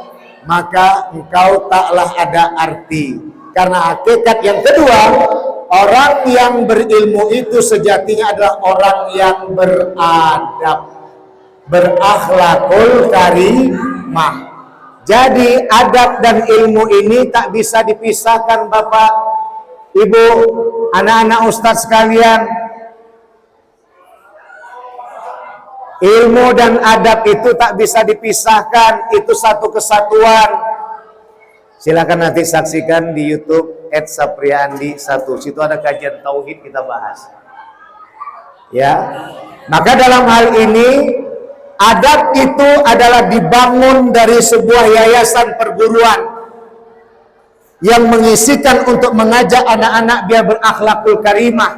Speaker 1: maka engkau taklah ada arti. Karena hakikat yang kedua, orang yang berilmu itu sejatinya adalah orang yang beradab, berakhlakul karimah. Jadi adab dan ilmu ini tak bisa dipisahkan, Bapak, Ibu, anak-anak ustadz sekalian. Ilmu dan adab itu tak bisa dipisahkan, itu satu kesatuan. Silakan nanti saksikan di YouTube @sapriandi1. Situ ada kajian tauhid kita bahas. Ya. Maka dalam hal ini adab itu adalah dibangun dari sebuah yayasan perguruan yang mengisikan untuk mengajak anak-anak biar berakhlakul karimah.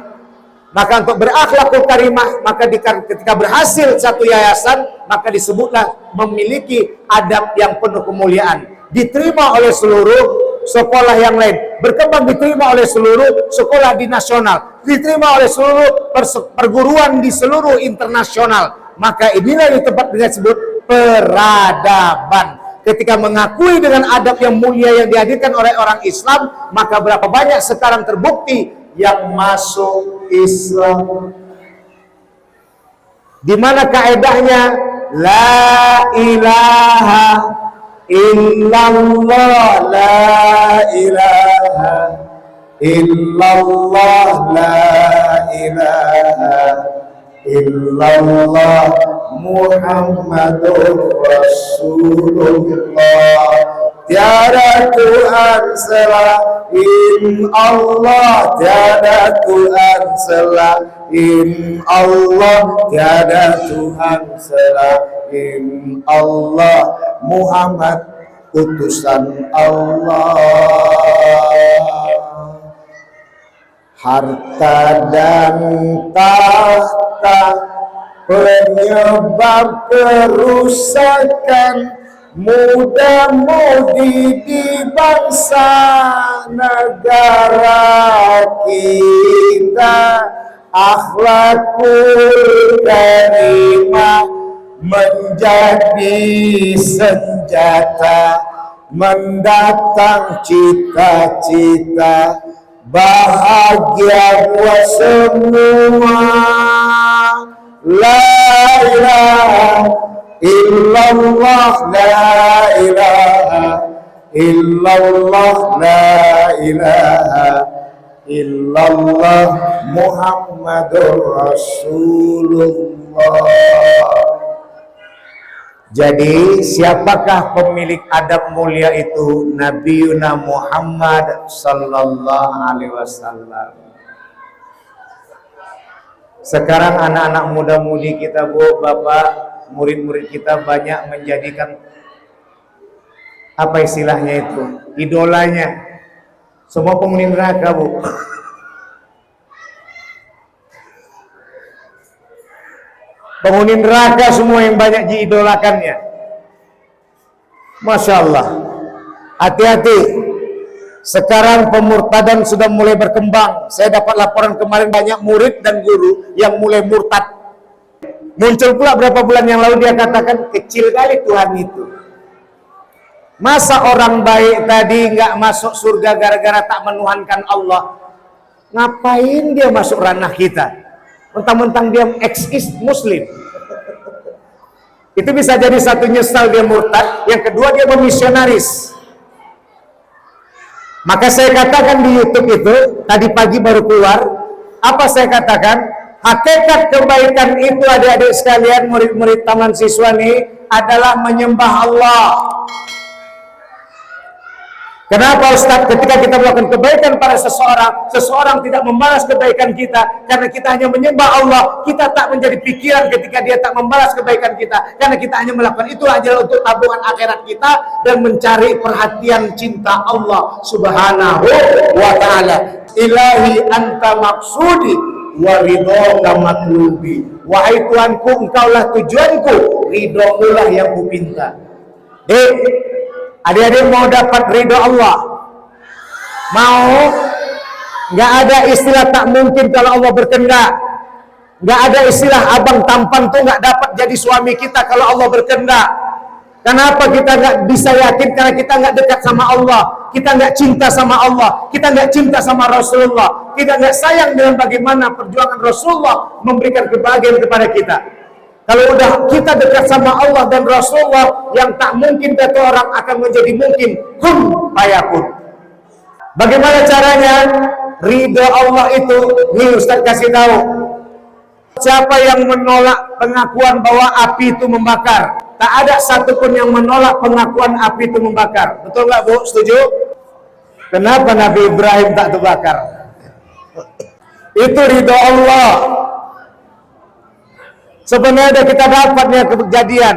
Speaker 1: Maka untuk berakhlakul karimah, maka ketika berhasil satu yayasan, maka disebutlah memiliki adab yang penuh kemuliaan, diterima oleh seluruh sekolah yang lain, berkembang diterima oleh seluruh sekolah di nasional, diterima oleh seluruh perguruan di seluruh internasional. Maka inilah yang tepat dengan disebut peradaban. Ketika mengakui dengan adab yang mulia yang dihadirkan oleh orang Islam, maka berapa banyak sekarang terbukti yang masuk Islam. Di mana kaedahnya la ilaha illallah, la ilaha illallah, la ilaha illallah Muhammadur Rasulullah. Tiada Tuhan selain Allah, tiada Tuhan selain Allah, tiada Tuhan selain Allah, Muhammad utusan Allah. Harta dan tahta penyebab kerusakan, muda-mudi di bangsa negara kita. Akhlakul karimah menjadi senjata mendatang cita-cita bahagia buat semua. La ilaha illallah, la ilaha illallah, la ilaha illallah Muhammadur Rasulullah. Jadi siapakah pemilik adab mulia itu? Nabiuna Muhammad sallallahu alaihi wasallam. Sekarang anak-anak muda-mudi kita, Bu, Bapak, murid-murid kita banyak menjadikan apa istilahnya itu, idolanya semua penghuni neraka, Bu. Penghuni neraka semua yang banyak diidolakannya. Masya Allah. Hati-hati. Sekarang pemurtadan sudah mulai berkembang. Saya dapat laporan kemarin banyak murid dan guru yang mulai murtad. Muncul pula berapa bulan yang lalu dia katakan kecil kali Tuhan itu. Masa orang baik tadi nggak masuk surga gara-gara tak menuhankan Allah? Ngapain dia masuk ranah kita? Mentang-mentang dia ex-muslim. Itu bisa jadi satu nyesal dia murtad, yang kedua dia memisionaris. Maka saya katakan di YouTube itu, tadi pagi baru keluar, apa saya katakan? Hakikat kebaikan itu adik-adik sekalian, murid-murid taman siswa ini adalah menyembah Allah. Kenapa Ustaz? Ketika kita melakukan kebaikan pada seseorang, seseorang tidak membalas kebaikan kita karena kita hanya menyembah Allah, kita tak menjadi pikiran ketika dia tak membalas kebaikan kita karena kita hanya melakukan itu adalah untuk tabungan akhirat kita dan mencari perhatian cinta Allah Subhanahu wa ta'ala. Ilahi anta maksudi wa ridhoka matlubi. Wahai Tuhanku, engkaulah tujuanku, ridhomulah yang kupinta. Adik-adik mau dapat ridho Allah? Mau? Nggak ada istilah tak mungkin kalau Allah berkehendak. Nggak ada istilah abang tampan tuh nggak dapat jadi suami kita kalau Allah berkehendak. Kenapa kita nggak bisa yakin? Karena kita nggak dekat sama Allah, kita nggak cinta sama Allah, kita nggak cinta sama Rasulullah, kita nggak sayang dengan bagaimana perjuangan Rasulullah memberikan kebahagiaan kepada kita. Kalau udah kita dekat sama Allah dan Rasulullah, yang tak mungkin kata orang akan menjadi mungkin. Kun fayakun. Bagaimana caranya? Ridho Allah itu, nih Ustaz kasih tahu. Siapa yang menolak pengakuan bahwa api itu membakar? Tak ada satupun yang menolak pengakuan api itu membakar. Betul nggak Bu? Setuju? Kenapa Nabi Ibrahim tak terbakar? Itu ridho Allah. Sebenarnya kita dapatnya kejadian.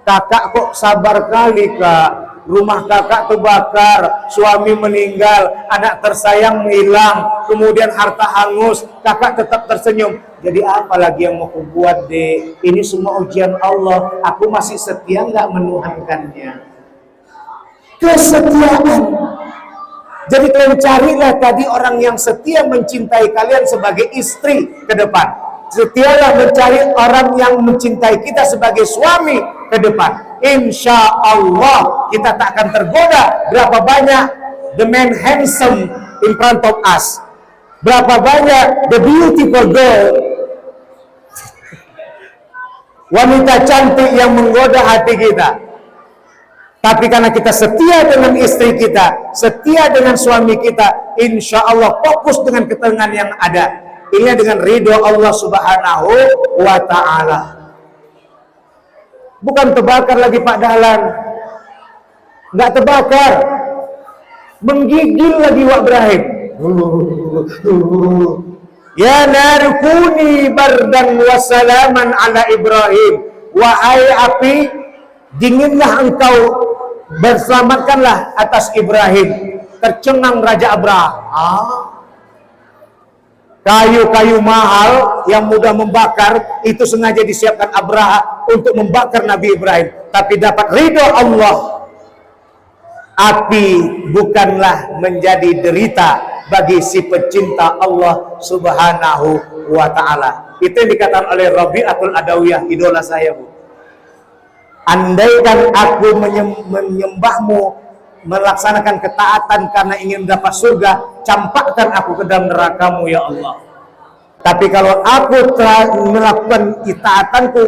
Speaker 1: Kakak kok sabar kali kak. Rumah kakak terbakar, suami meninggal, anak tersayang hilang, kemudian harta hangus, kakak tetap tersenyum. Jadi apa lagi yang mau aku buat deh? Ini semua ujian Allah. Aku masih setia nggak menuhankannya? Kesetiaan. Jadi kalian carilah tadi orang yang setia mencintai kalian sebagai istri ke depan. Setialah mencari orang yang mencintai kita sebagai suami ke depan. Insya Allah kita tak akan tergoda. Berapa banyak the man handsome in front of us, berapa banyak the beautiful girl, wanita cantik yang menggoda hati kita. Tapi karena kita setia dengan istri kita, setia dengan suami kita, insya Allah fokus dengan ketenangan yang ada. Ini dengan ridho Allah Subhanahu wa ta'ala. Bukan terbakar lagi Pak Dahlan. Nggak terbakar. Menggigil lagi Wak Ibrahim. Ya narkuni bardan wa salaman ala Ibrahim. Wahai api, dinginlah engkau, berselamatkanlah atas Ibrahim. Tercengang Raja Abraha. Kayu-kayu mahal yang mudah membakar itu sengaja disiapkan Abraha untuk membakar Nabi Ibrahim, tapi dapat ridho Allah. Api bukanlah menjadi derita bagi si pecinta Allah Subhanahu wa ta'ala. Itu yang dikatakan oleh Rabi'atul Adawiyah, idola saya Bu. Andaikan aku menyembahmu, melaksanakan ketaatan karena ingin dapat surga, campakkan aku ke dalam nerakamu ya Allah. Tapi kalau aku telah melakukan ketaatanku,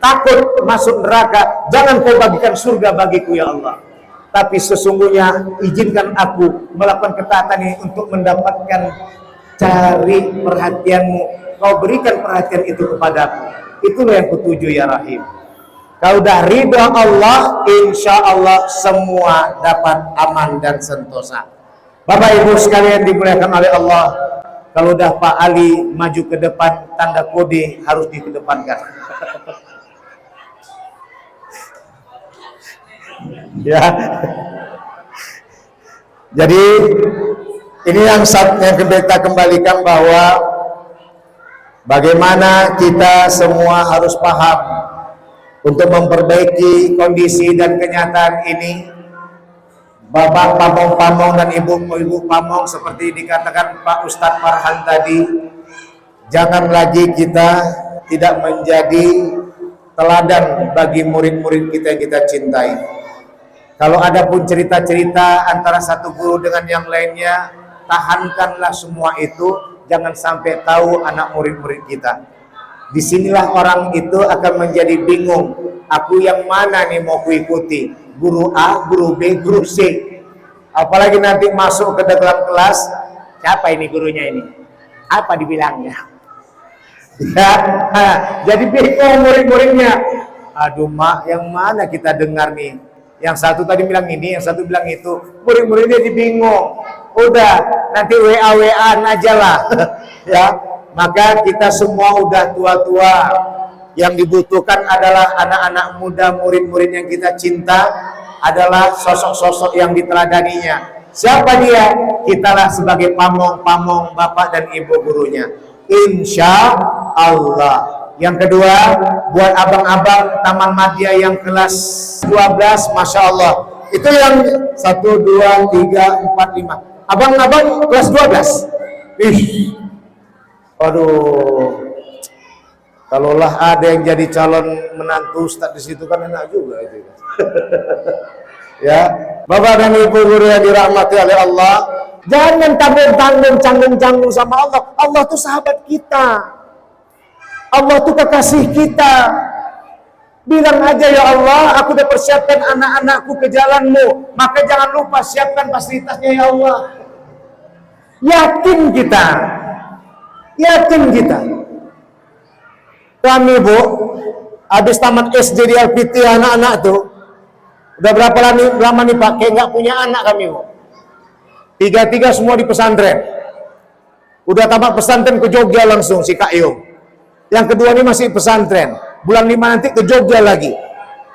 Speaker 1: takut masuk neraka, jangan kau bagikan surga bagiku ya Allah. Tapi sesungguhnya izinkan aku melakukan ketaatan ini untuk mendapatkan cari perhatianmu. Kau berikan perhatian itu kepadaku. Itulah yang kutuju ya Rahim. Kalau udah ridha Allah, insya Allah semua dapat aman dan sentosa. Bapak Ibu sekalian dimuliakan oleh Allah, kalau udah Pak Ali maju ke depan, tanda kode harus dikedepankan. Ya. Jadi ini yang kita kembalikan bahwa bagaimana kita semua harus paham untuk memperbaiki kondisi dan kenyataan ini. Bapak pamong-pamong dan ibu-ibu pamong seperti dikatakan Pak Ustadz Farhan tadi, jangan lagi kita tidak menjadi teladan bagi murid-murid kita yang kita cintai. Kalau ada pun cerita-cerita antara satu guru dengan yang lainnya, tahankanlah semua itu, jangan sampai tahu anak murid-murid kita. Disinilah orang itu akan menjadi bingung. Aku yang mana nih mau kuikuti? Guru A, guru B, guru C. Apalagi nanti masuk ke dalam kelas, siapa ini gurunya ini? Apa dibilangnya? Ya, jadi bingung murid-muridnya. Aduh mak, yang mana kita dengar nih? Yang satu tadi bilang ini, yang satu bilang itu. Murid-muridnya jadi bingung. Udah, nanti WA-WA aja lah. Ya. Maka kita semua udah tua-tua. Yang dibutuhkan adalah anak-anak muda, murid-murid yang kita cinta, adalah sosok-sosok yang diteladaninya. Siapa dia? Kitalah sebagai pamong-pamong bapak dan ibu gurunya. Insya Allah. Yang kedua, buat abang-abang Taman Madya yang kelas 12, Masya Allah, Itu yang 1, 2, 3, 4, 5. Abang-abang kelas 12. Ih. Aduh. Kalaulah ada yang jadi calon menantu Ustaz di situ kan enak juga itu. Ya, Bapak dan Ibu guru yang dirahmati oleh Allah, jangan tanggung-tanggung, canggung-canggung sama Allah. Allah tuh sahabat kita. Allah tuh kekasih kita. Bilang aja, ya Allah, aku udah persiapkan anak-anakku ke jalanmu, maka jangan lupa siapkan fasilitasnya ya Allah. Yakin kita. Yakin kita. Kami Bu, habis tamat SD di LPT anak-anak tuh, udah berapa lama nih Pak, kayak nggak punya anak kami Bu. Tiga semua di pesantren. Udah tamat pesantren ke Jogja langsung si Kak Yung. Yang kedua ini masih pesantren. Bulan 5 nanti ke Jogja lagi.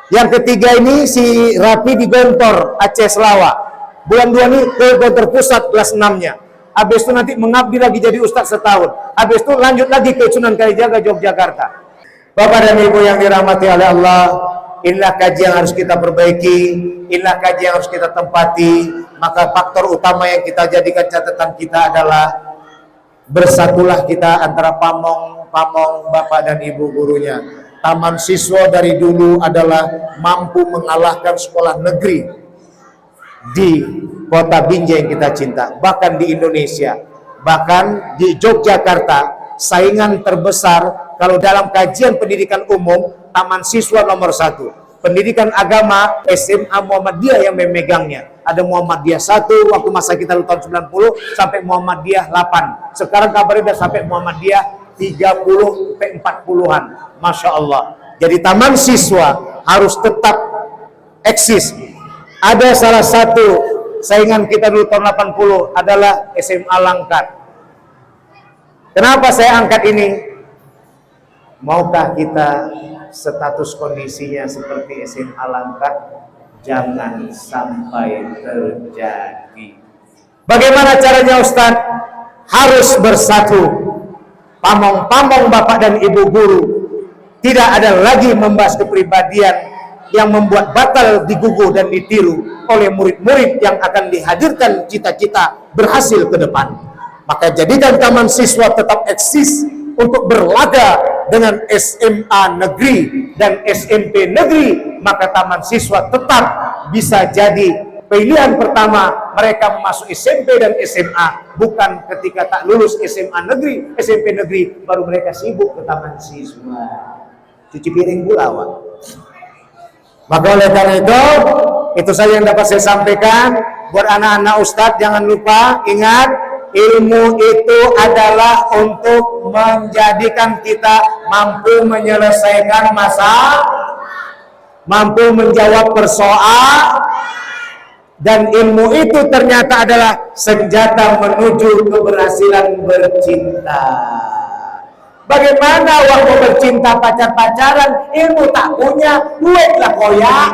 Speaker 1: Yang ketiga ini si Rapi di Gontor, Aceh Selawa. Bulan 2 ini ke Gontor Pusat kelas 6-nya. Habis itu nanti mengabdi lagi jadi ustadz setahun. Habis itu lanjut lagi ke Sunan Kalijaga, Yogyakarta. Bapak dan Ibu yang dirahmati oleh Allah, inilah kaji yang harus kita perbaiki, inilah kaji yang harus kita tempati. Maka faktor utama yang kita jadikan catatan kita adalah bersatulah kita antara pamong Bapak dan Ibu gurunya. Taman siswa dari dulu adalah mampu mengalahkan sekolah negeri di kota Binjai yang kita cinta, bahkan di Indonesia, bahkan di Yogyakarta. Saingan terbesar kalau dalam kajian pendidikan umum, taman siswa nomor 1. Pendidikan agama SMA Muhammadiyah yang memegangnya. Ada Muhammadiyah 1 waktu masa kita tahun 90 sampai Muhammadiyah 8. Sekarang kabarnya sudah sampai Muhammadiyah 30 sampai 40-an. Masya Allah. Jadi taman siswa harus tetap eksis. Ada salah satu saingan kita dulu tahun 80 adalah SMA Langkat. Kenapa saya angkat ini? Maukah kita status kondisinya seperti SMA Langkat? Jangan sampai terjadi. Bagaimana caranya Ustadz? Harus bersatu. Pamong-pamong Bapak dan Ibu guru. Tidak ada lagi membahas kepribadian yang membuat batal, digugu dan ditiru oleh murid-murid yang akan dihadirkan cita-cita berhasil ke depan. Maka jadikan taman siswa tetap eksis untuk berlaga dengan SMA negeri dan SMP negeri. Maka taman siswa tetap bisa jadi pilihan pertama mereka masuk SMP dan SMA, bukan ketika tak lulus SMA negeri, SMP negeri baru mereka sibuk ke taman siswa cuci piring pula Wak. Maka oleh karena itu saja yang dapat saya sampaikan buat anak-anak Ustadz. Jangan lupa ingat, ilmu itu adalah untuk menjadikan kita mampu menyelesaikan masalah, mampu menjawab persoalan, dan ilmu itu ternyata adalah senjata menuju keberhasilan bercinta. Bagaimana waktu bercinta pacar-pacaran, ilmu tak punya, duit lah koyak.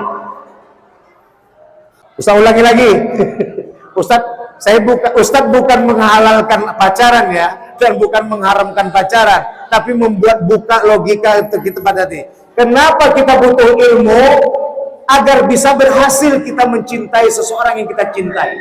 Speaker 1: Ustaz ulangi lagi. Ustaz bukan menghalalkan pacaran ya, dan bukan mengharamkan pacaran, tapi membuat buka logika untuk kita pada hati. Kenapa kita butuh ilmu? Agar bisa berhasil kita mencintai seseorang yang kita cintai.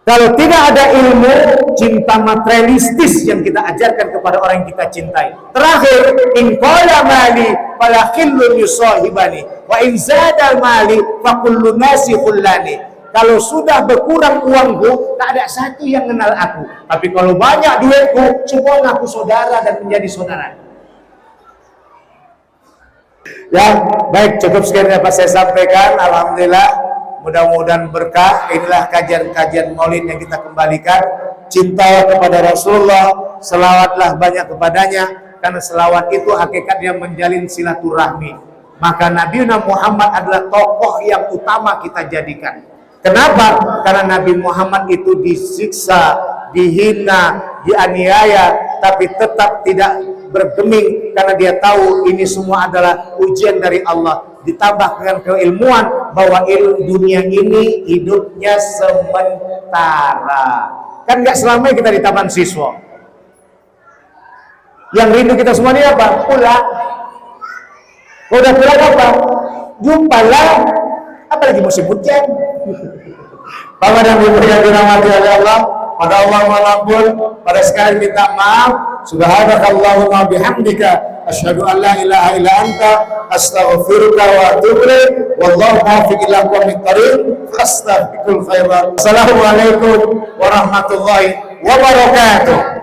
Speaker 1: Kalau tidak ada ilmu, cinta materialistis yang kita ajarkan kepada orang yang kita cintai. Terakhir, in qala mali fala khillun yusahibani wa in zada mali fa kullu nasi khullani. Kalau sudah berkurang uangku, tak ada satu yang kenal aku. Tapi kalau banyak duitku, semua ngaku saudara dan menjadi saudara. Ya, baik, cukup sekian dapat saya sampaikan. Alhamdulillah, mudah-mudahan berkah. Inilah kajian-kajian maulid yang kita kembalikan. Cinta kepada Rasulullah, selawatlah banyak kepadanya, karena selawat itu hakikatnya menjalin silaturahmi. Maka Nabi Muhammad adalah tokoh yang utama kita jadikan. Kenapa? Karena Nabi Muhammad itu disiksa, dihina, dianiaya, tapi tetap tidak bergeming karena dia tahu ini semua adalah ujian dari Allah. Ditambah dengan keilmuan bahwa dunia ini hidupnya sementara. Kan nggak selamanya kita di taman siswa. Yang rindu kita semua ini apa? Pulang. Kalau udah pulang apa? Jumpalah apalagi musim hujan. Bapak dan Ibu yang dirahmati oleh Allah, pada Allah walaupun pada sekali minta maaf. Subhanakallahumma bihamdika asyhadu an la ilaha illa anta astaghfiruka wa atubu ilaik. Wallahu muwaffiq ila aqwamit thariq. Fastabiqul khairat. Assalamualaikum warahmatullahi wabarakatuh.